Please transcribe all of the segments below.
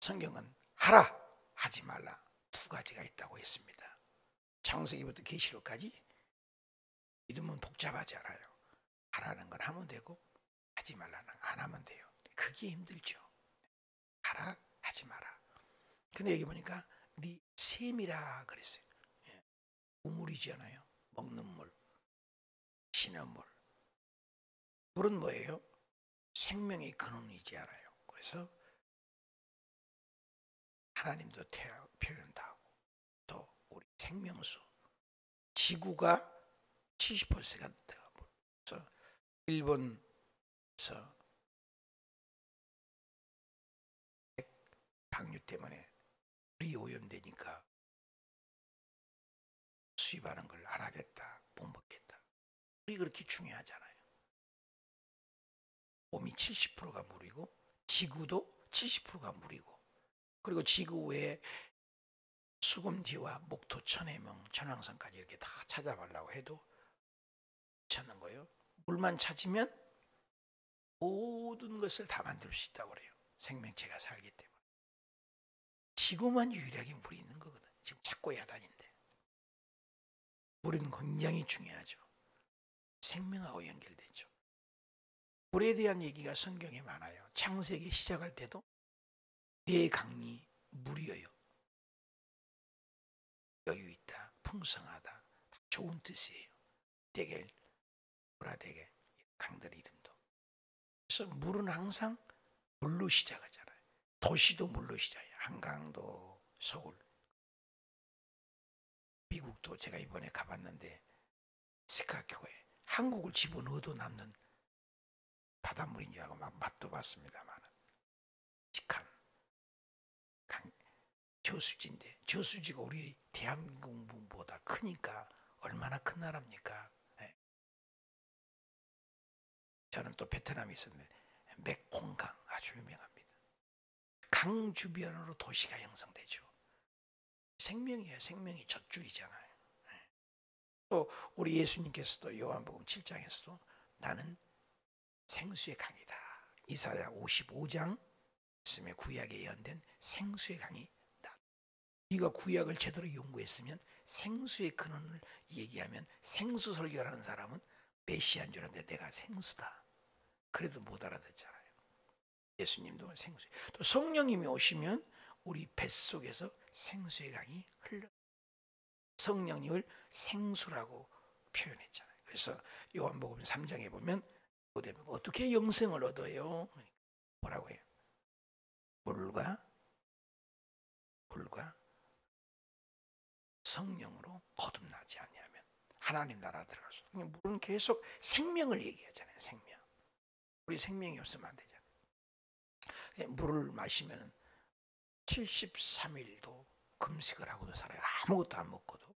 성경은 하라, 하지 말라 두 가지가 있다고 했습니다. 창세기부터 계시록까지 믿음은 복잡하지 않아요. 하라는 건 하면 되고 하지 말라는 건 안 하면 돼요. 그게 힘들죠. 하라, 하지 마라. 근데 여기 보니까 네 셈이라 그랬어요. 우물이잖아요. 먹는 물, 쉬는 물. 물은 뭐예요? 생명의 근원이지 않아요. 그래서 하나님도 표현도 하고 또 우리 생명수 지구가 70%가 그래서 일본에서 방류 때문에 물이 오염되니까 수입하는 걸 안 하겠다, 못 먹겠다. 물이 그렇게 중요하잖아요. 몸이 70%가 물이고 지구도 70%가 물이고, 그리고 지구 외에 수금지와 목토, 천해명, 천왕성까지 이렇게 다 찾아보려고 해도 찾는 거예요. 물만 찾으면 모든 것을 다 만들 수 있다고 그래요. 생명체가 살기 때문에. 지구만 유일하게 물이 있는 거거든. 지금 찾고 야단인데. 물은 굉장히 중요하죠. 생명하고 연결되죠. 물에 대한 얘기가 성경에 많아요. 창세기 시작할 때도 내 강이 물이어요. 여유 있다, 풍성하다, 좋은 뜻이에요. 대겔, 보라대겔, 강들의 이름도. 그래서 물은 항상 물로 시작하잖아요. 도시도 물로 시작해요. 한강도, 서울, 미국도 제가 이번에 가봤는데 스카교에 한국을 집어넣어도 남는 바닷물인 줄 알고 막 맛도 봤습니다만 직한 저수지인데, 저수지가 우리 대한민국보다 크니까 얼마나 큰 나라입니까? 네. 저는 또 베트남에 있었는데 메콩강 아주 유명합니다. 강 주변으로 도시가 형성되죠. 생명이에요. 생명이 젖줄이잖아요. 네. 또 우리 예수님께서도 요한복음 7장에서도 나는 생수의 강이다. 이사야 55장 말씀에 구약에 예언된 생수의 강이 나. 네가 구약을 제대로 연구했으면 생수의 근원을 얘기하면 생수 설교라는 사람은 메시아인 줄 알았는데 내가 생수다. 그래도 못 알아듣잖아요. 예수님도 생수. 또 성령님이 오시면 우리 뱃속에서 생수의 강이 흘러. 성령님을 생수라고 표현했잖아요. 그래서 요한복음 3장에 보면 어떻게 영생을 얻어요? 뭐라고 해요? 물과 성령으로 거듭나지 아니하면 하나님 나라 들어갈 수 없어요. 물은 계속 생명을 얘기하잖아요. 생명. 우리 생명이 없으면 안 되잖아요. 물을 마시면 73일도 금식을 하고도 살아요. 아무것도 안 먹고도.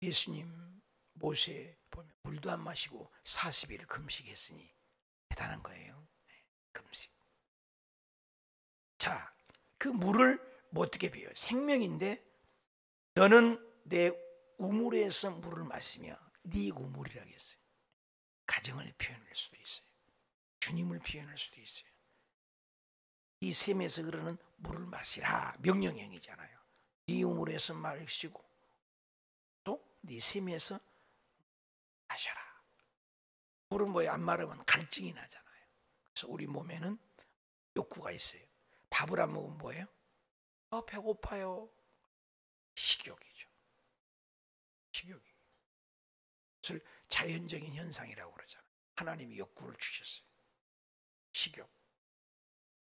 예수님 모세 보면 물도 안 마시고 40일 금식했으니 대단한 거예요. 금식. 자, 그 물을 뭐 어떻게 비워요? 생명인데 너는 내 우물에서 물을 마시며 네 우물이라고 했어요. 가정을 표현할 수도 있어요. 주님을 표현할 수도 있어요. 이 샘에서 흐르는 물을 마시라 명령형이잖아요. 네 우물에서 마시고 또 네 샘에서 마셔라. 물은 뭐예요? 안 마르면 갈증이 나잖아요. 그래서 우리 몸에는 욕구가 있어요. 밥을 안 먹으면 뭐예요? 배고파요. 식욕이죠. 식욕이. 그것을 자연적인 현상이라고 그러잖아요. 하나님이 욕구를 주셨어요. 식욕.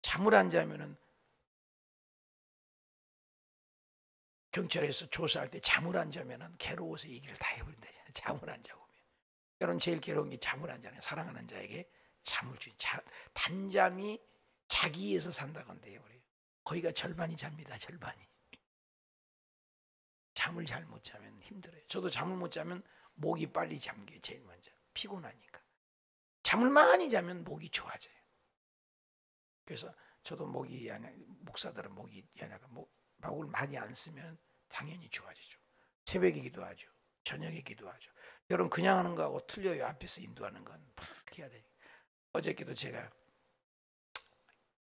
잠을 안 자면은 경찰에서 조사할 때 잠을 안 자면은 괴로워서 얘기를 다 해버린다잖아요. 잠을 안 자고. 여러분 제일 괴로운 게 잠을 안 자는 사랑하는 자에게 잠을 주니 단잠이 자기 위해서 산다건데요. 거기가 절반이 잡니다. 절반이. 잠을 잘 못 자면 힘들어요. 저도 잠을 못 자면 목이 빨리 잠겨요. 제일 먼저. 피곤하니까. 잠을 많이 자면 목이 좋아져요. 그래서 저도 목사들은 목이 연약한 목을 많이 안 쓰면 당연히 좋아지죠. 새벽에 기도하죠. 저녁에 기도하죠. 여러분 그냥 하는 거하고 틀려요. 앞에서 인도하는 건 팍 해야 돼요. 어저께도 제가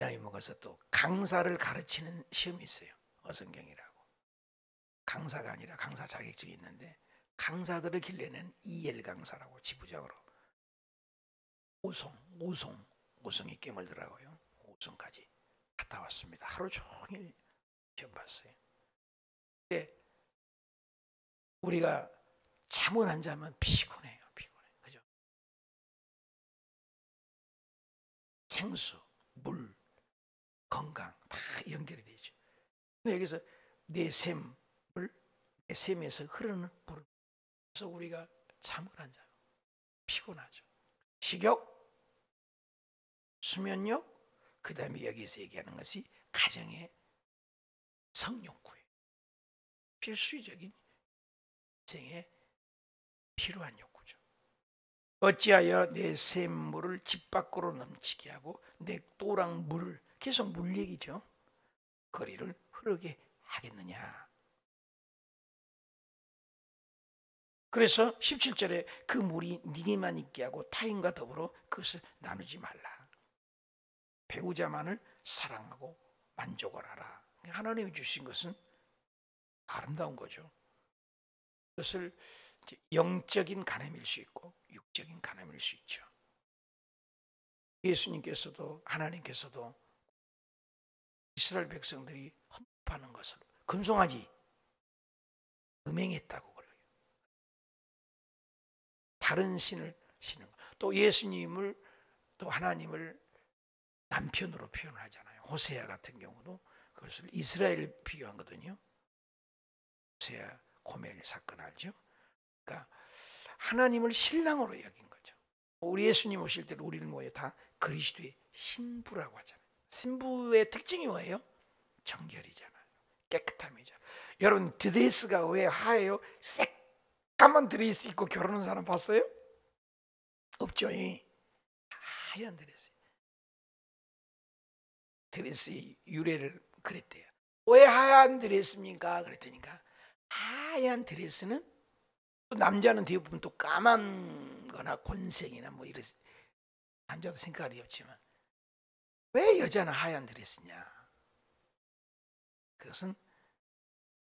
나이 먹어서 또 강사를 가르치는 시험이 있어요. 어성경이라고. 강사가 아니라 강사 자격증이 있는데 강사들을 길러낸 EL 강사라고 지부장으로 오송이 깨물더라고요. 오송까지 갔다 왔습니다. 하루 종일 시험 봤어요. 근데 우리가 잠을 안 자면 피곤해요. 그죠? 생수, 물, 건강 다 연결이 되죠. 근데 여기서 내 샘에서 흐르는 물을, 그래서 우리가 잠을 안 자요. 피곤하죠. 식욕, 수면욕, 그 다음에 여기서 얘기하는 것이 가정의 성욕구예요. 필수적인 인생에 필요한 욕구죠. 어찌하여 내 샘물을 집 밖으로 넘치게 하고 내 또랑 물을, 계속 물 얘기죠, 거리를 흐르게 하겠느냐. 그래서 17절에 그 물이 네게만 있게 하고 타인과 더불어 그것을 나누지 말라. 배우자만을 사랑하고 만족을 하라. 하나님이 주신 것은 아름다운 거죠. 그것을 영적인 가늠일 수 있고 육적인 가늠일 수 있죠. 예수님께서도 하나님께서도 이스라엘 백성들이 헌법하는 것을 금송아지 음행했다고 그래요. 다른 신을 신는 것. 또 예수님을, 또 하나님을 남편으로 표현을 하잖아요. 호세아 같은 경우도 그것을 이스라엘을 비유하거든요. 호세아 고멜 사건 알죠? 그러니까 하나님을 신랑으로 여긴 거죠. 우리 예수님 오실 때 우리는 뭐예요? 다 그리스도의 신부라고 하잖아요. 신부의 특징이 뭐예요? 정결이잖아요. 깨끗함이잖아요. 여러분 드레스가 왜 하얘요? 새까만 드레스 입고 결혼한 사람 봤어요? 없죠. 하얀 드레스의 유래를 그랬대요. 왜 하얀 드레스입니까? 그랬더니까 하얀 드레스는, 남자는 대부분 또 까만 거나 곤색이나 뭐 이런, 남자도 생각이 없지만 왜 여자는 하얀 드레스냐? 그것은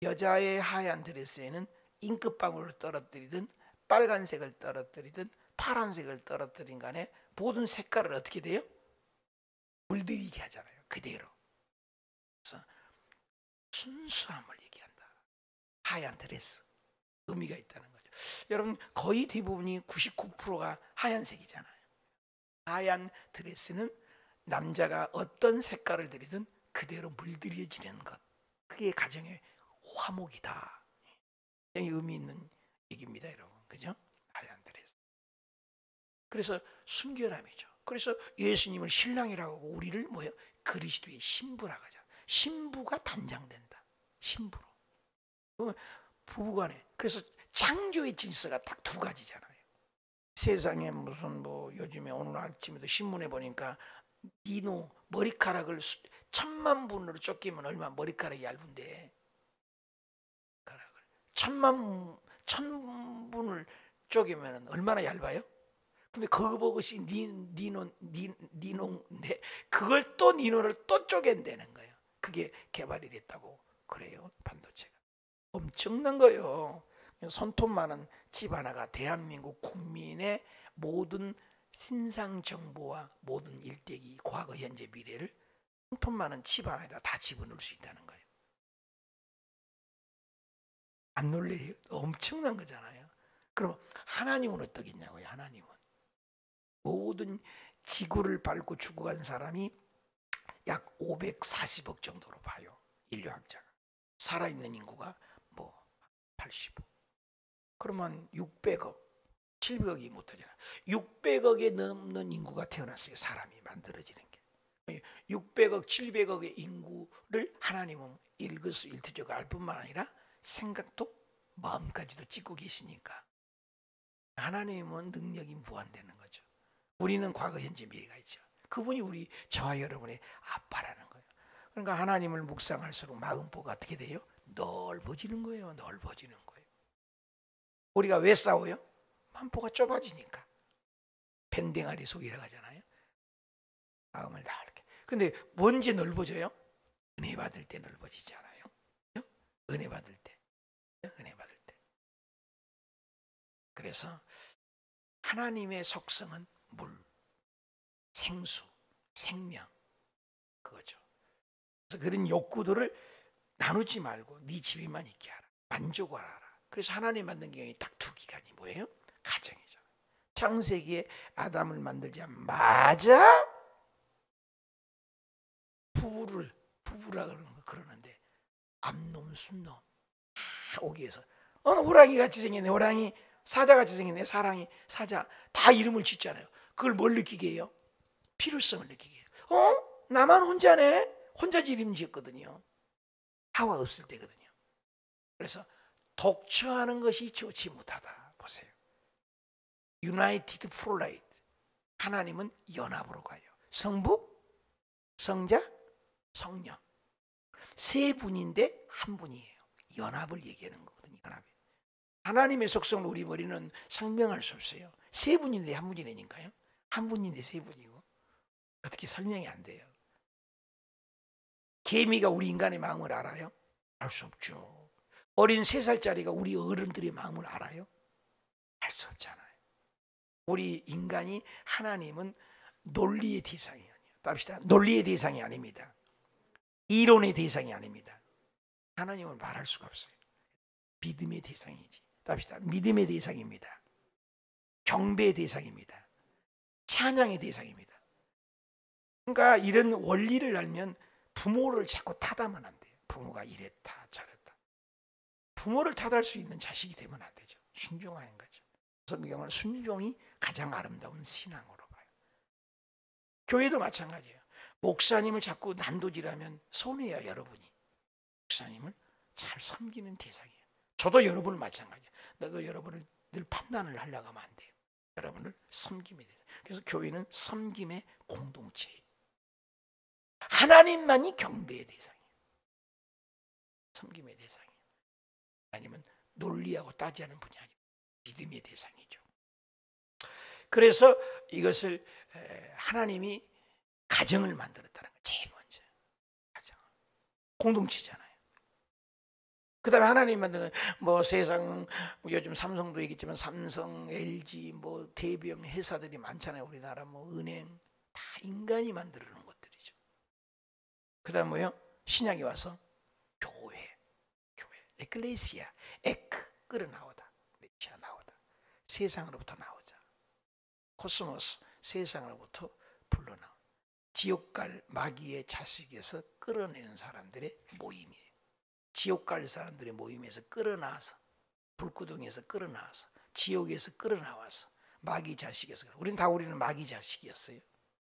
여자의 하얀 드레스에는 잉크방울을 떨어뜨리든 빨간색을 떨어뜨리든 파란색을 떨어뜨린 간에 모든 색깔을 어떻게 돼요? 물들이게 하잖아요. 그대로. 그래서 순수함을 얘기한다. 하얀 드레스. 의미가 있다는 거죠. 여러분 거의 대부분이 99%가 하얀색이잖아요. 하얀 드레스는 남자가 어떤 색깔을 들이든 그대로 물들여지는 것. 그게 가정의 화목이다. 굉장히 의미 있는 얘기입니다, 여러분. 그죠? 하얀 드레스. 그래서 순결함이죠. 그래서 예수님을 신랑이라고 하고 우리를 뭐예요? 그리스도의 신부라고 하죠. 신부가 단장된다. 신부로. 부부간에. 그래서 창조의 질서가 딱 두 가지잖아요. 세상에 무슨 뭐 요즘에 오늘 아침에도 신문에 보니까 니노 머리카락을 1000만 분으로 쫓기면 얼마, 머리카락이 얇은데, 머리카락을 1000분을 쪼개면 얼마나 얇아요? 근데 그것이 니노인데 그걸 또 니노를 또 쪼갠다는 거예요. 그게 개발이 됐다고 그래요. 반도체가 엄청난 거예요. 손톱 많은 집 하나가 대한민국 국민의 모든 신상 정보와 모든 일대기, 과거, 현재, 미래를 손톱 많은 집 하나에다 다 집어넣을 수 있다는 거예요. 안 놀래요? 엄청난 거잖아요. 그럼 하나님은 어떻겠냐고요? 하나님은 모든 지구를 밟고 죽어간 사람이 약 540억 정도로 봐요. 인류학자가. 살아있는 인구가 뭐 80억. 그러면 600억, 700억이 못하잖아. 600억에 넘는 인구가 태어났어요. 사람이 만들어지는 게. 600억, 700억의 인구를 하나님은 일거수일투족을 알 뿐만 아니라 생각도 마음까지도 찍고 계시니까 하나님은 능력이 무한되는 거죠. 우리는 과거, 현재, 미래가 있죠. 그분이 우리 저와 여러분의 아빠라는 거예요. 그러니까 하나님을 묵상할수록 마음보가 어떻게 돼요? 넓어지는 거예요. 넓어지는 거예요. 우리가 왜 싸워요? 마음보가 좁아지니까. 밴댕아리 속이라고 하잖아요. 마음을 다 이렇게. 근데 언제 넓어져요? 은혜 받을 때 넓어지지 않아요? 그렇죠? 은혜 받을 때. 은혜 받을 때. 그래서 하나님의 속성은 물, 생수, 생명, 그거죠. 그래서 그런 욕구들을 나누지 말고 네 집에만 있게 하라. 만족을 하라. 그래서 하나님 만든 경우에 딱 두 기간이 뭐예요? 가정이잖아요. 창세기에 아담을 만들자마자 부부라 그러는데 암놈, 순놈 오기에서 호랑이 같이 생겼네. 호랑이, 사자 같이 생겼네. 사랑이, 사자 다 이름을 짓잖아요. 그걸 뭘 느끼게 해요? 필요성을 느끼게 해요. 나만 혼자네. 혼자지 이름 지었거든요. 하와 없을 때거든요. 그래서 독처하는 것이 좋지 못하다. 보세요. United Prolate. 하나님은 연합으로 가요. 성부, 성자, 성령. 세 분인데 한 분이에요. 연합을 얘기하는 거거든요. 연합이. 하나님의 속성을 우리 머리는 설명할 수 없어요. 세 분인데 한 분이라니까요. 한 분인데 세 분이고 어떻게 설명이 안 돼요. 개미가 우리 인간의 마음을 알아요? 알 수 없죠. 어린 3살짜리가 우리 어른들의 마음을 알아요? 알 수 없잖아요. 우리 인간이, 하나님은 논리의 대상이 아니에요. 답시다. 논리의 대상이 아닙니다. 이론의 대상이 아닙니다. 하나님은 말할 수가 없어요. 믿음의 대상이지. 답시다. 믿음의 대상입니다. 경배의 대상입니다. 찬양의 대상입니다. 그러니까 이런 원리를 알면 부모를 자꾸 타다만 안 돼요. 부모가 이랬다 저랬다. 부모를 탓할 수 있는 자식이 되면 안 되죠. 순종하는 거죠. 성경은 순종이 가장 아름다운 신앙으로 봐요. 교회도 마찬가지예요. 목사님을 자꾸 난도질하면 손해야. 여러분이 목사님을 잘 섬기는 대상이에요. 저도 여러분을 마찬가지예요. 나도 여러분을 늘 판단을 하려고 하면 안 돼요. 여러분을 섬김의 대상. 그래서 교회는 섬김의 공동체예요. 하나님만이 경배의 대상이에요. 섬김의 대상이에요. 아니면 논리하고 따지하는 분이 아니고 믿음의 대상이죠. 그래서 이것을 하나님이 가정을 만들었다는 거 제일 먼저. 가정. 공동체잖아요. 그 다음에 하나님 만든 뭐 세상, 요즘 삼성도 얘기했지만 삼성, LG, 뭐 대형 회사들이 많잖아요. 우리나라 뭐 은행 다 인간이 만들어 놓은 것들이죠. 그 다음 뭐요? 신약이 와서 교회, 에클레시아, 에크 끌어 나오다, 메시아 나오다, 세상으로부터 나오자, 코스모스 세상으로부터 불러 나오. 지옥 갈 마귀의 자식에서 끌어내는 사람들의 모임이에요. 지옥 갈 사람들의 모임에서 끌어나와서, 불구덩이에서 끌어나와서, 지옥에서 끌어나와서 마귀 자식에서. 우리는 마귀 자식이었어요.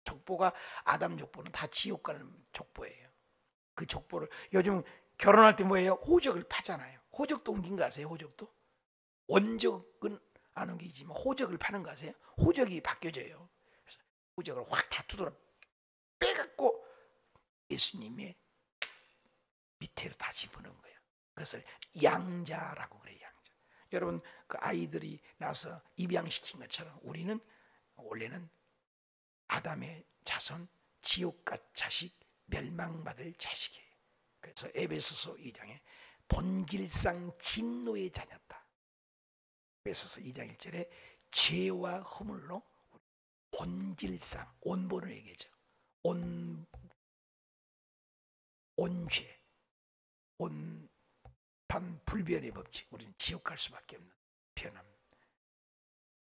족보가, 아담 족보는 다 지옥 가는 족보예요. 그 족보를 요즘 결혼할 때 뭐예요? 호적을 파잖아요. 호적도 옮긴 거 아세요? 호적도? 원적은 안 옮기지만 호적을 파는 거 아세요? 호적이 바뀌어져요. 그래서 호적을 확 다 두드려 빼갖고 예수님의 밑에로 다 집어넣은 거예요. 그래서 양자라고 그래요. 양자. 여러분 그 아이들이 나서 입양시킨 것처럼 우리는 원래는 아담의 자손, 지옥갓 자식, 멸망받을 자식이에요. 그래서 에베소서 2장에 본질상 진노의 자녀다. 에베소서 2장 1절에 죄와 허물로 본질상, 온본을 얘기하죠. 온죄, 온반불변의 법칙. 우리는 지옥 갈 수밖에 없는 변함.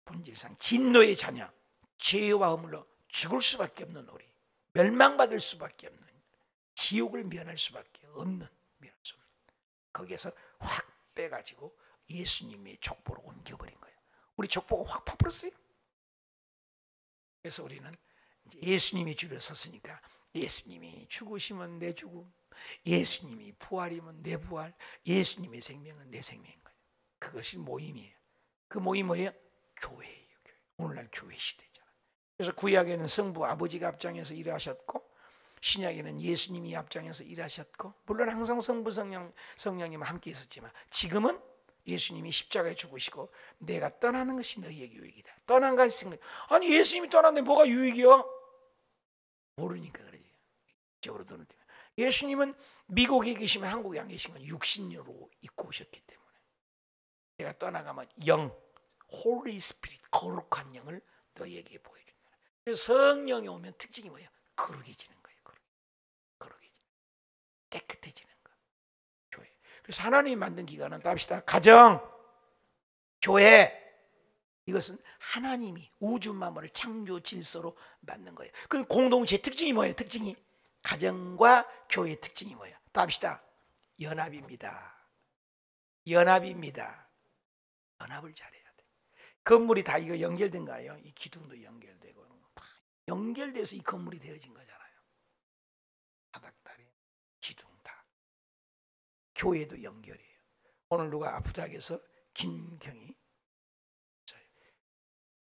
본질상 진노의 자녀, 죄와 허물로 죽을 수밖에 없는 우리, 멸망받을 수밖에 없는, 지옥을 면할 수밖에 없는, 면할 수 없는, 거기에서 확 빼가지고 예수님의 족보로 옮겨버린 거예요. 우리 족보가 확 파버렸어요. 그래서 우리는 이제 예수님이 줄에 섰으니까 예수님이 죽으시면 내 죽음, 예수님이 부활이면 내 부활, 예수님의 생명은 내 생명인 거예요. 그것이 모임이에요. 그 모임 뭐예요? 교회예요. 교회. 오늘날 교회 시대잖아요. 그래서 구약에는 성부 아버지가 앞장에서 일하셨고, 신약에는 예수님이 앞장에서 일하셨고, 물론 항상 성부 성령님은 함께 있었지만 지금은 예수님이 십자가에 죽으시고 내가 떠나는 것이 너희에게 유익이다. 떠난 것이, 아니 예수님이 떠났는데 뭐가 유익이요? 모르니까 그러지. 적으로 눈을 뜨면 예수님은 미국에 계시면 한국에 안 계신 건 육신으로 입고 오셨기 때문에 내가 떠나가면 영, 홀리 스피릿, 거룩한 영을 너희에게 보여준다. 그래서 성령이 오면 특징이 뭐예요? 거룩해지는 거예요. 거룩해지는, 깨끗해지는 거. 교회. 그래서 하나님이 만든 기관은 답시다. 가정, 교회. 이것은 하나님이 우주 만물을 창조 질서로 만든 거예요. 그 공동체의 특징이 뭐예요? 특징이 가정과 교회의 특징이 뭐예요? 답시다. 연합입니다. 연합입니다. 연합을 잘해야 돼. 건물이 다 이거 연결된 거예요. 이 기둥도 연결되고 연결돼서 이 건물이 되어진 거잖아요. 바닥다리, 기둥 다. 교회도 연결이에요. 오늘 누가 아프다고 해서 김경희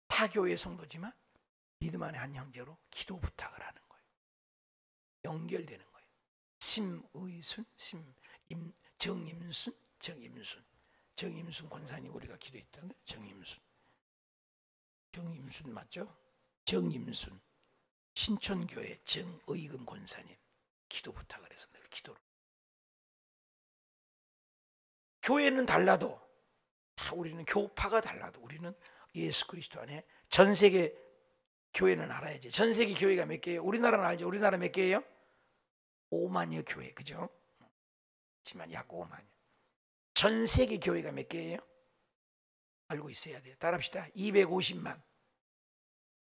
타교회 성도지만 믿음 안의 한 형제로 기도 부탁을 하는 거예요. 연결되는 거예요. 심의순, 정임순 권사님 우리가 기도했다는 정임순 맞죠? 정임순 신촌교회 정의금 권사님 기도 부탁을 해서 늘 기도를. 교회는 달라도 다 우리는 교파가 달라도 우리는 예수 그리스도 안에 전 세계 교회는 알아야지. 전 세계 교회가 몇 개예요? 우리나라는 알죠? 우리나라 몇 개예요? 5만여 교회, 그죠? 하지만 약 5만여. 전 세계 교회가 몇 개예요? 알고 있어야 돼요. 따라합시다. 250만.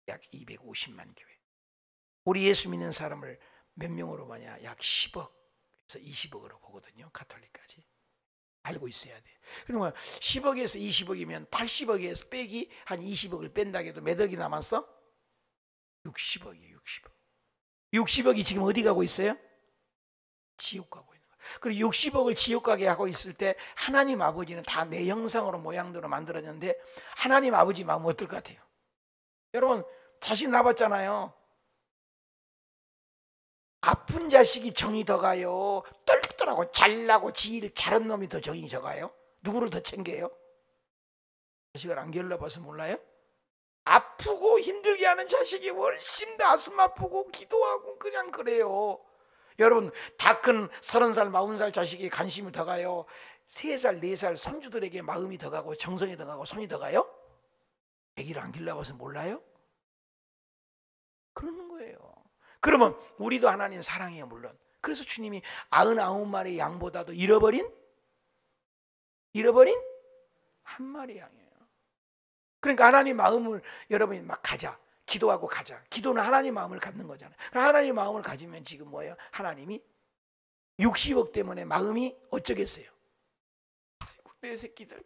약 250만 교회. 우리 예수 믿는 사람을 몇 명으로 보냐? 약 10억에서 20억으로 보거든요. 가톨릭까지. 알고 있어야 돼요. 그러면 10억에서 20억이면 80억에서 빼기 한 20억을 뺀다고 해도 몇 억이 남았어? 60억이에요. 60억. 60억이 지금 어디 가고 있어요? 지옥 가고 있는 거예요. 그리고 60억을 지옥 가게 하고 있을 때 하나님 아버지는 다 내 형상으로 모양대로 만들었는데 하나님 아버지 마음은 어떨 것 같아요? 여러분 자식 낳았잖아요. 아픈 자식이 정이 더 가요? 똘똘하고 잘나고 지일 잘한 놈이 더 정이 적어요? 누구를 더 챙겨요? 자식을 안 길러봐서 몰라요? 아프고 힘들게 하는 자식이 훨씬 가슴 아프고 기도하고 그냥 그래요. 여러분 다 큰 30살 40살 자식이 관심이 더 가요? 3살 4살 손주들에게 마음이 더 가고 정성이 더 가고 손이 더 가요? 아기를 안 길러봐서 몰라요? 그러는 거예요. 그러면 우리도 하나님 사랑해요. 물론 그래서 주님이 99마리 양보다도 잃어버린 한 마리 양이에요. 그러니까 하나님 마음을 여러분이 막 가자. 기도하고 가자. 기도는 하나님 마음을 갖는 거잖아요. 하나님 마음을 가지면 지금 뭐예요? 하나님이 60억 때문에 마음이 어쩌겠어요? 아이고 내 새끼들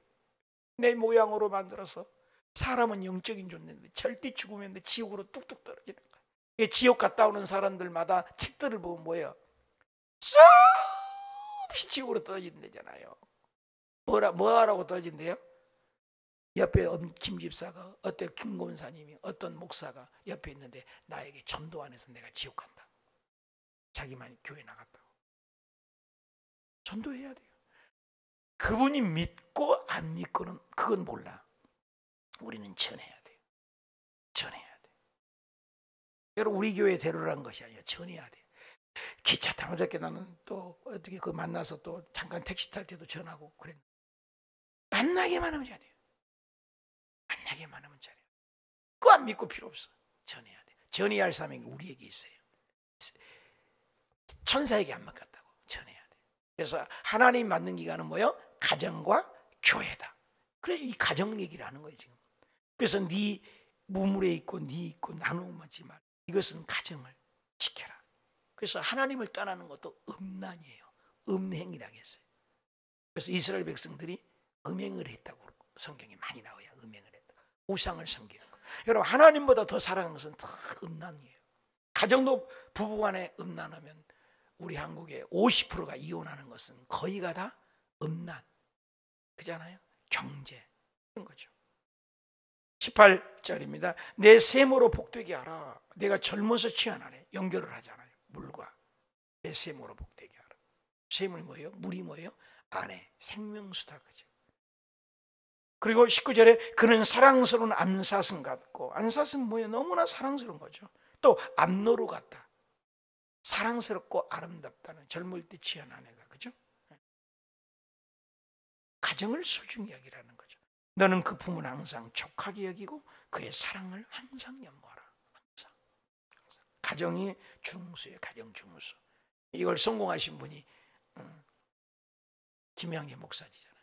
내 모양으로 만들어서 사람은 영적인 존재인데 절대 죽으면 지옥으로 뚝뚝 떨어지는 거예요. 지옥 갔다 오는 사람들마다 책들을 보면 뭐예요? 수없이 지옥으로 떨어진대잖아요. 뭐하라고 떨어진대요? 옆에 김 집사가 어떤 김권사님이 어떤 목사가 옆에 있는데 나에게 전도 안 해서 내가 지옥 간다. 자기만 교회 나갔다고. 전도해야 돼요. 그분이 믿고 안 믿고는 그건 몰라. 우리는 전해야 돼요. 전해야 돼. 여러분 우리 교회 데려라는 것이 아니라 전해야 돼. 기차 타고 어저께 나는 또 어떻게 그 만나서 또 잠깐 택시 탈 때도 전하고 그랬는데 만나기만 하면 잘해요. 만나기만 하면 잘해요. 그거 안 믿고 필요 없어. 전해야 돼. 전해야 할 사명이 우리에게 있어요. 천사에게 안 맡겼다고 전해야 돼. 그래서 하나님 만든 기관은 뭐예요? 가정과 교회다. 그래 이 가정 얘기를 하는 거예요 지금. 그래서 네 무물에 있고 네 있고 나누지 말. 이것은 가정을 지켜라. 그래서 하나님을 떠나는 것도 음란이에요. 음행이라고 했어요. 그래서 이스라엘 백성들이 음행을 했다고 성경에 많이 나와요. 음행을 했다. 우상을 섬기는 거. 여러분 하나님보다 더 사랑하는 것은 다 음란이에요. 가정도 부부간에 음란하면 우리 한국의 50%가 이혼하는 것은 거의가 다 음란. 그잖아요. 경제 그런 거죠. 18절입니다. 내 세모로 복되게 하라. 내가 젊어서 취하나네. 연결을 하잖아요. 물과 내 세모로 복되게 하라. 세물이 뭐예요? 물이 뭐예요? 아내 생명수다. 그죠? 그리고 19절에 그는 사랑스러운 암사슴 같고, 암사슴 뭐예요? 너무나 사랑스러운 거죠. 또 암노루 같다. 사랑스럽고 아름답다는 젊을 때 취한 아내가, 그죠? 가정을 소중히 여기라는 거죠. 너는 그 품을 항상 족하게 여기고 그의 사랑을 항상 연모하라. 항상. 가정이 중무수예요. 가정 중무수. 이걸 성공하신 분이 김양계 목사지잖아요.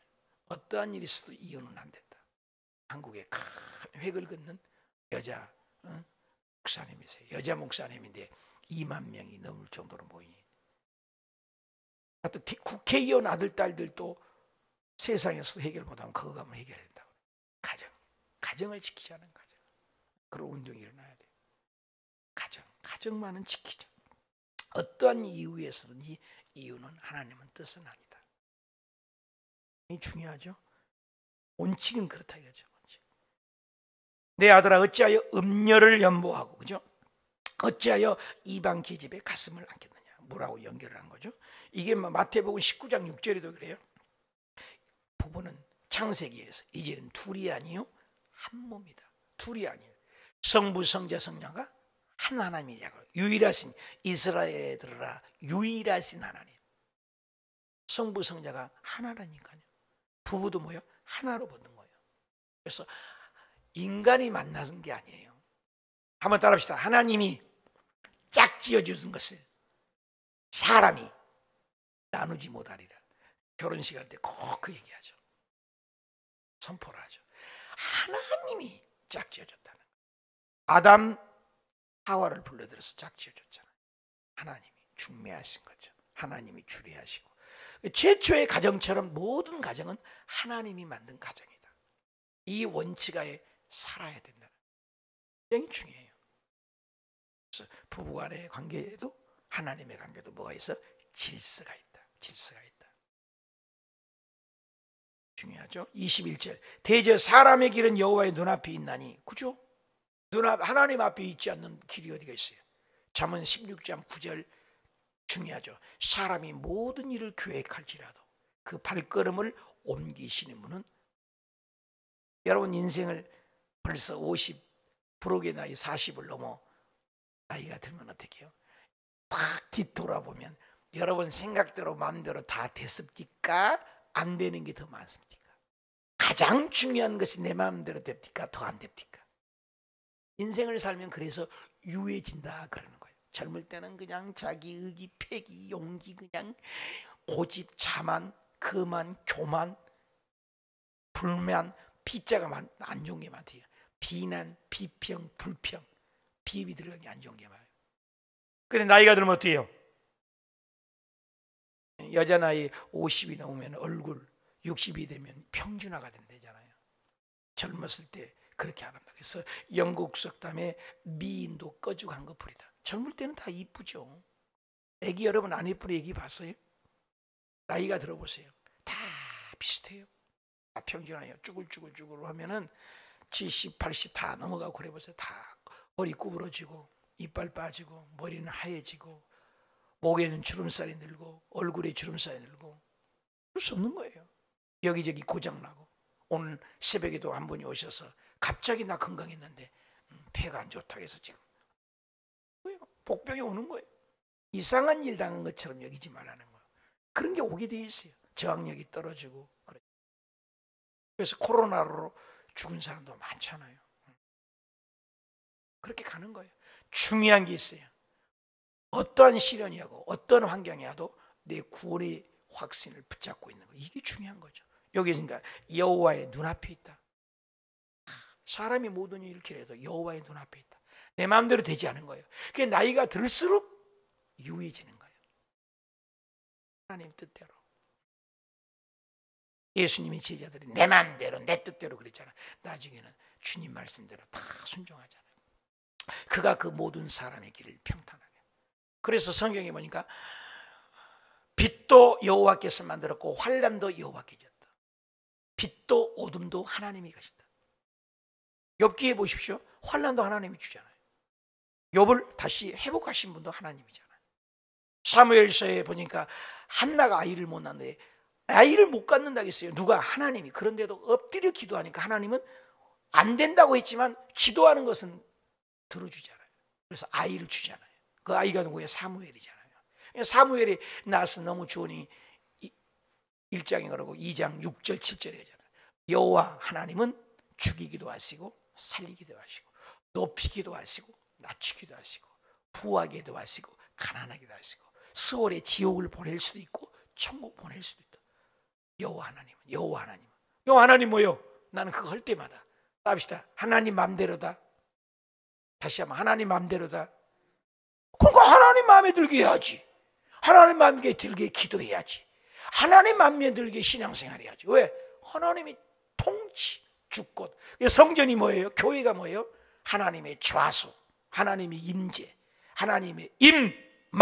어떠한 일이 있어도 이혼은 안 된다. 한국에 큰 획을 긋는 여자 목사님이세요. 여자 목사님인데 2만 명이 넘을 정도로 모이니. 하여튼 국회의원 아들 딸들도 세상에서 해결 못하면 그거 가면 해결된다고. 가정을 지키자는 가정. 그런 운동이 일어나야 돼. 가정만은 지키자. 어떠한 이유에서든지 이유는 하나님은 뜻은 아니다. 이 중요하죠. 원칙은 그렇다 이거죠. 원칙. 내 아들아 어찌하여 음녀를 연보하고, 그죠? 어찌하여 이방 계집의 가슴을 안겠느냐. 뭐라고 연결을 한 거죠? 이게 마태복음 19장 6절에도 그래요. 부부는 창세기에서 이제는 둘이 아니요 한 몸이다. 둘이 아니에요. 성부 성자 성녀가 한 하나님이냐고. 유일하신 이스라엘에 들어라. 유일하신 하나님. 성부 성자가 하나라니까요. 부부도 뭐요? 하나로 보는 거예요. 그래서 인간이 만나는 게 아니에요. 한번 따라합시다. 하나님이 짝 지어주는 것을 사람이 나누지 못하리라. 결혼식 할 때 꼭 그 얘기하죠. 선포를 하죠. 하나님이 짝 지어줬다는 거예요. 아담 하와를 불러들여서 짝 지어줬잖아요. 하나님이 중매하신 거죠. 하나님이 주례하시고. 최초의 가정처럼 모든 가정은 하나님이 만든 가정이다. 이 원칙하에 살아야 된다는 굉장히 중요해요. 그래서 부부간의 관계에도 하나님의 관계도 뭐가 있어? 질서가 있다. 질서가 있다. 중요하죠. 21절. 대저 사람의 길은 여호와의 눈앞에 있나니, 그죠? 하나님 앞에 있지 않는 길이 어디가 있어요? 잠언 16장 9절 중요하죠. 사람이 모든 일을 계획할지라도 그 발걸음을 옮기시는 분은, 여러분 인생을 벌써 50 부록의 나이 40을 넘어 나이가 들면 어떻게 해요? 딱 뒤돌아보면 여러분 생각대로 마음대로 다 됐습니까? 안 되는 게 더 많습니까? 가장 중요한 것이 내 마음대로 됩니까? 더 안 됩니까? 인생을 살면 그래서 유해진다 그러는 거예요. 젊을 때는 그냥 자기 의기, 패기, 용기, 그냥 고집, 자만, 거만, 교만, 불만, 비자가 안 좋은 게 많대요. 비난, 비평, 불평, 비입이 들어간 게 안 좋은 게 많아요. 근데 나이가 들면 어때요? 여자 나이 50이 넘으면 얼굴, 60이 되면 평준화가 된다잖아요. 젊었을 때 그렇게 안 합니다. 그래서 영국 속담에 미인도 꺼죽한 거 풀이다. 젊을 때는 다 이쁘죠. 애기 여러분 안 이쁘게 애기 봤어요? 나이가 들어보세요. 다 비슷해요. 다 평준화예요. 쭈글쭈글 하면은 70, 80 다 넘어가고 그래 보세요. 다 머리 구부러지고 이빨 빠지고 머리는 하얘지고 목에는 주름살이 늘고 얼굴에 주름살이 늘고 그럴 수 없는 거예요. 여기저기 고장나고. 오늘 새벽에도 한 분이 오셔서 갑자기 나 건강했는데 폐가 안 좋다고 해서 지금 복병이 오는 거예요. 이상한 일 당한 것처럼 여기지 말라는 거예요. 그런 게 오게 돼 있어요. 저항력이 떨어지고. 그래서 코로나로 죽은 사람도 많잖아요. 그렇게 가는 거예요. 중요한 게 있어요. 어떠한 시련이 하고 어떤 환경이 와도 내 구원의 확신을 붙잡고 있는 거, 이게 중요한 거죠. 여기 그러니까 여호와의 눈앞에 있다. 사람이 모든 일을 기해도 여호와의 눈앞에 있다. 내 마음대로 되지 않은 거예요. 그게 나이가 들수록 유해지는 거예요. 하나님 뜻대로. 예수님의 제자들이 내 마음대로 내 뜻대로 그랬잖아요. 나중에는 주님 말씀대로 다 순종하잖아요. 그가 그 모든 사람의 길을 평탄하게. 그래서 성경에 보니까 빛도 여호와께서 만들었고 환난도 여호와께 졌다. 빛도 어둠도 하나님이 가셨다. 욥기에 보십시오. 환난도 하나님이 주잖아요. 욥을 다시 회복하신 분도 하나님이잖아요. 사무엘서에 보니까 한나가 아이를 못 낳는데 아이를 못 갖는다고 했어요. 누가? 하나님이. 그런데도 엎드려 기도하니까 하나님은 안 된다고 했지만 기도하는 것은 들어주잖아요. 그래서 아이를 주잖아요. 그 아이가 누구예요? 사무엘이잖아요. 사무엘이 낳아서 너무 좋으니 1장에 그러고 2장 6절 7절에 하잖아요. 여호와 하나님은 죽이기도 하시고 살리기도 하시고 높이기도 하시고 낮추기도 하시고 부하게도 하시고 가난하기도 하시고 스월의 지옥을 보낼 수도 있고 천국 보낼 수도 있다. 여호와 하나님 뭐요? 나는 그거 할 때마다 답시다. 하나님 맘대로다. 다시 한번 하나님 맘대로다. 그러니까 하나님 마음에 들게 해야지. 하나님 마음에 들게 기도해야지. 하나님 마음에 들게 신앙생활 해야지. 왜? 하나님이 통치 주권. 성전이 뭐예요? 교회가 뭐예요? 하나님의 좌수, 하나님의 임재, 하나님의 임마누엘,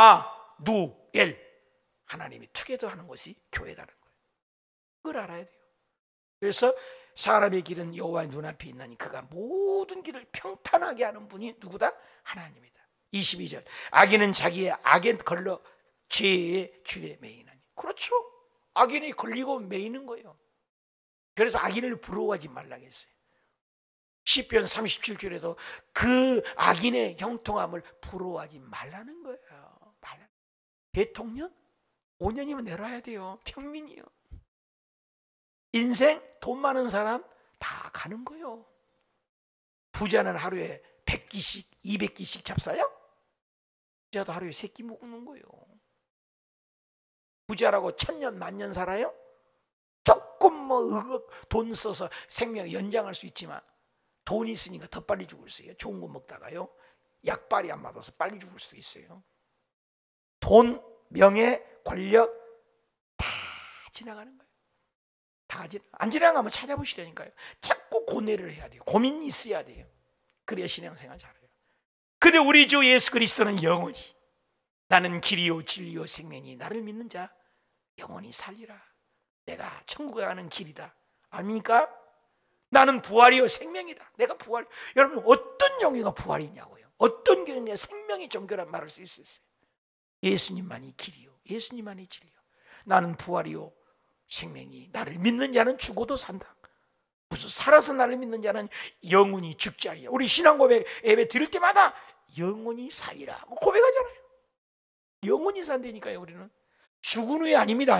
하나님이 투게더 하는 것이 교회라는 거예요. 그걸 알아야 돼요. 그래서 사람의 길은 여호와의 눈앞에 있나니 그가 모든 길을 평탄하게 하는 분이 누구다? 하나님이다. 22절 악인은 자기의 악에 걸러 죄의 줄에 매이나니. 그렇죠. 악인이 걸리고 매이는 거예요. 그래서 악인을 부러워하지 말라고 했어요. 시편 37절에도 그 악인의 형통함을 부러워하지 말라는 거예요. 대통령 5년이면 내려야 돼요. 평민이요. 인생 돈 많은 사람 다 가는 거예요. 부자는 하루에 100끼씩 200끼씩 잡사요? 부자도 하루에 3끼 먹는 거예요. 부자라고 1000년 만년 살아요? 조금 돈 써서 생명 연장할 수 있지만 돈 있으니까 더 빨리 죽을 수 있어요. 좋은 거 먹다가요 약발이 안 맞아서 빨리 죽을 수도 있어요. 돈, 명예, 권력 다 지나가는 거예요. 안 지나가면 찾아보시라니까요. 자꾸 고뇌를 해야 돼요. 고민이 있어야 돼요. 그래야 신앙생활 잘해요. 근데 우리 주 예수 그리스도는 영원히 나는 길이요 진리요 생명이 나를 믿는 자 영원히 살리라. 내가 천국에 가는 길이다. 아닙니까? 나는 부활이요 생명이다. 내가 부활. 여러분 어떤 종교가 부활이 있냐고요? 어떤 교회가 생명의 종교란 말을 쓸 수 있어요? 예수님만이 길이요 예수님만이 진리요. 나는 부활이요 생명이 나를 믿는 자는 죽어도 산다. 무슨 살아서 나를 믿는 자는 영원히 죽지 아니하리라. 우리 신앙 고백 예배 드릴 때마다 영원히 살리라 고백하잖아요. 영원히 산다니까요. 우리는 죽은 후에 아닙니다.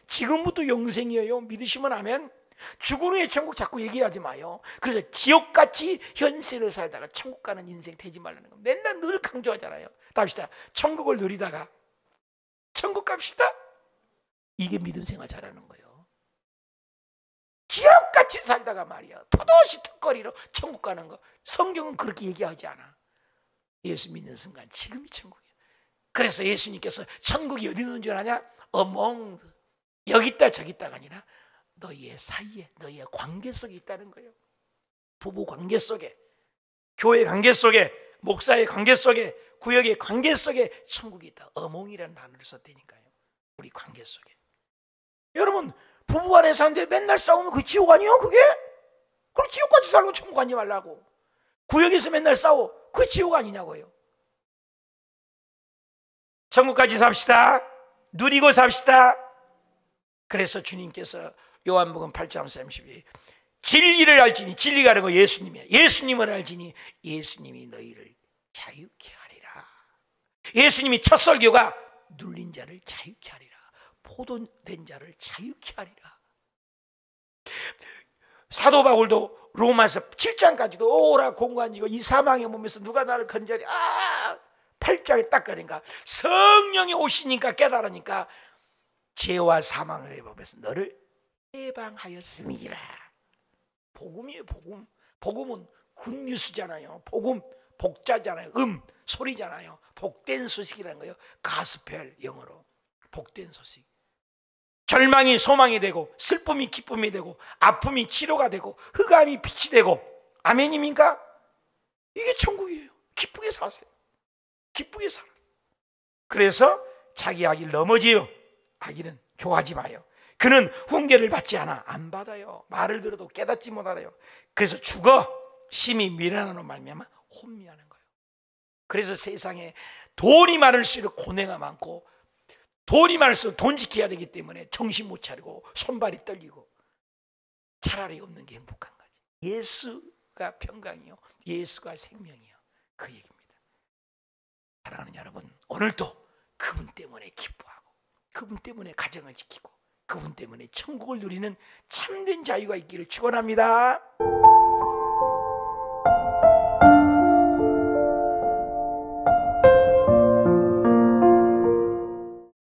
지금부터 영생이에요. 믿으시면 아멘. 죽은 후에 천국 자꾸 얘기하지 마요. 그래서 지옥같이 현세를 살다가 천국 가는 인생 되지 말라는 거 맨날 늘 강조하잖아요. 답시다. 천국을 누리다가 천국 갑시다. 이게 믿음 생활 잘하는 거예요. 지옥같이 살다가 말이야 포도시 턱걸이로 천국 가는 거 성경은 그렇게 얘기하지 않아. 예수 믿는 순간 지금이 천국이야. 그래서 예수님께서 천국이 어디 있는 줄 아냐? among 여기 있다 저기 있다가 아니라 너희의 사이에 너희의 관계 속에 있다는 거예요. 부부 관계 속에, 교회 관계 속에, 목사의 관계 속에, 구역의 관계 속에 천국이 있다. among이라는 단어를 썼다니까요. 우리 관계 속에. 여러분 부부간에 사는데 맨날 싸우면 그 지옥 아니에요? 그게? 그럼 지옥같이 살고 천국 가지 말라고. 구역에서 맨날 싸워. 그 지옥 아니냐고요. 천국까지 삽시다. 누리고 삽시다. 그래서 주님께서 요한복음 8장 32 진리를 알지니 진리가 아니고 예수님이야. 예수님을 알지니 예수님이 너희를 자유케 하리라. 예수님이 첫 설교가 눌린 자를 자유케 하리라. 포도된 자를 자유케 하리라. 사도 바울도 로마서 7장까지도 오라 공관지고 이 사망의 몸에서 누가 나를 건져리 8장에 딱 가니까 성령이 오시니까 깨달으니까 죄와 사망의 법에서 너를 해방하였음이라. 복음이에요. 복음. 복음은 굿뉴스잖아요. 복음 복자잖아요. 소리잖아요. 복된 소식이라는 거예요. 가스펠 영어로 복된 소식. 절망이 소망이 되고 슬픔이 기쁨이 되고 아픔이 치료가 되고 흑암이 빛이 되고 아멘입니까? 이게 천국이에요. 기쁘게 사세요. 기쁘게 살아. 그래서 자기 아기를 넘어지요. 아기는 좋아하지 마요. 그는 훈계를 받지 않아. 안 받아요. 말을 들어도 깨닫지 못하래요. 그래서 죽어. 심히 미련하는 말미암아 혼미하는 거예요. 그래서 세상에 돈이 많을수록 고뇌가 많고 돈이 많을수록 돈 지켜야 되기 때문에 정신 못 차리고 손발이 떨리고 차라리 없는 게 행복한 거지. 예수가 평강이요 예수가 생명이요 그 얘기입니다. 사랑하는 여러분, 오늘도 그분 때문에 기뻐하고 그분 때문에 가정을 지키고 그분 때문에 천국을 누리는 참된 자유가 있기를 축원합니다.